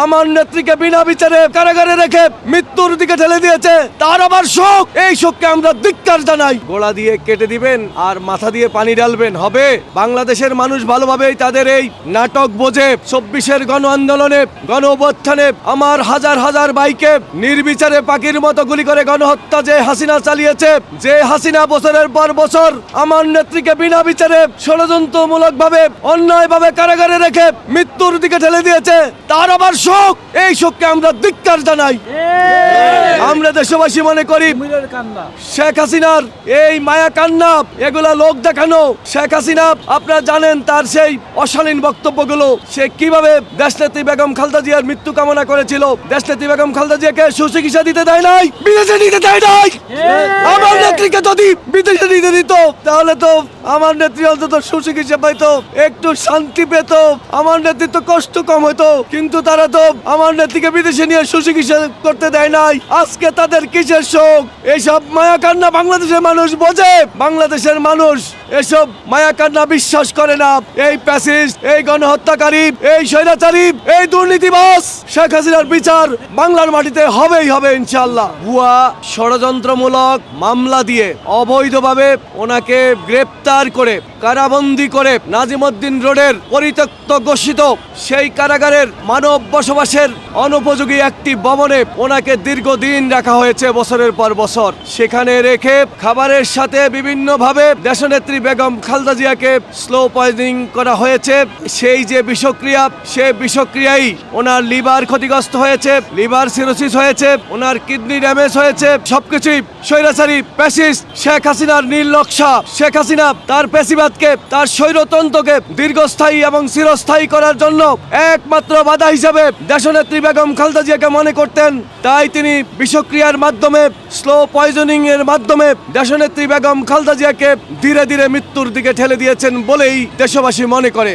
আমার নেত্রীকে বিনা বিচারে কারাগারে রেখে মৃত্যুর দিকে ঠেলে দিয়েছে, তার আবার শোক। এই শোককে আমরা ধিক্কার জানাই। গোলা দিয়ে কেটে দিবেন আর মাথা দিয়ে পানি ঢালবেন হবে? বাংলাদেশের মানুষ ভালোভাবেই তাদের এই নাটক বোঝে। 24-এর গণ আন্দোলনে, গণ অভ্যুত্থানে আমার হাজার হাজার ভাইকে নির্বিচারে পাখির মতো গুলি করে গণহত্যা যে হাসিনা চালিয়েছে, যে হাসিনা বছরের পর বছর আমার নেত্রীকে বিনা বিচারে ষড়যন্ত্রমূলক ভাবে অন্যায়ভাবে কারাগারে রেখে মৃত্যুর দিকে ঠেলে দিয়েছে, তার আবার শোক। এই শোককে আমরা ধিক্কার জানাই। আমরা দেশবাসী মনে করি শেখ হাসিনার এই মায়া কান্না এগুলা লোক দেখানো। শেখ হাসিনা আপনারা জানেন তার সেই অশালীন বক্তব্যগুলো, সে কিভাবে দেশনেত্রী বেগম খালেদা জিয়ার মৃত্যু কামনা করেছিল। দেশনেত্রী বেগম খালেদা জিয়াকে সুচিকিৎসা দিতে দেয় নাই, বিদেশে নিতে দেয় নাই। আমার নেত্রীকে যদি বিদেশে নিতে দিত তাহলে তো আমার নেত্রী অন্তত সুচিকিৎসা পাইতো, একটু শান্তি পেত, আমার নেতৃত্ব কষ্ট কম হতো। কিন্তু তারা তো আমার নেত্রীকে বিদেশে নিয়ে সুচিকিৎসা করতে দেয় নাই। আজকে তাদের কিসের শোক? এইসব মায়া কান্না বাংলাদেশের মানুষ বোঝে। বাংলাদেশের মানুষ এসব মায়া কান্না বিশ্বাস করে না। এই প্যাসিস্ট, এই গণহত্যাকারী, এই স্বৈরাচারী, এই দুর্নীতিবাজ শেখ হাসিনার বিচার বাংলার মাটিতে হবেই হবে ইনশাআল্লাহ। ভুয়া ষড়যন্ত্রমূলক মামলা দিয়ে অবৈধভাবে ওনাকে গ্রেপ্তার করে কারাবন্দী করে নাজিমউদ্দিন রোডের পরিত্যক্ত ঘোষিত সেই কারাগারের মানব বসবাসের অনুপযোগী একটি ভবনে ওনাকে দীর্ঘদিন রাখা হয়েছে, বছরের পর বছর। সেখানে রেখে খাবারের সাথে বিভিন্নভাবে দেশনেত্রী বেগম খালেদা জিয়াকে স্লো পয়জনিং করা হয়েছে। সেই যে বিষক্রিয়া, সে বিষক্রিয়াই ওনার লিভার ক্ষতিগ্রস্ত হয়েছে, লিভার সিরোসিস হয়েছে, ওনার কিডনি ড্যামেজ হয়েছে। সবকিছুই স্বৈরাচারী প্যাসিস্ট শেখ হাসিনার নীলনকশা। শেখ হাসিনা তার পেশিবাদকে, তার স্বৈরতন্ত্রকে দীর্ঘস্থায়ী এবং চিরস্থায়ী করার জন্য একমাত্র বাধা হিসেবে দেশনেত্রী বেগম খালেদা জিয়াকে মনে করতেন। তাই তিনি বিষক্রিয়ার মাধ্যমে, স্লো পয়জনিং এর মাধ্যমে দেশনেত্রী বেগম খালেদা জিয়াকে ধীরে ধীরে মৃত্যুর দিকে ঠেলে দিয়েছেন বলেই দেশবাসী মনে করে।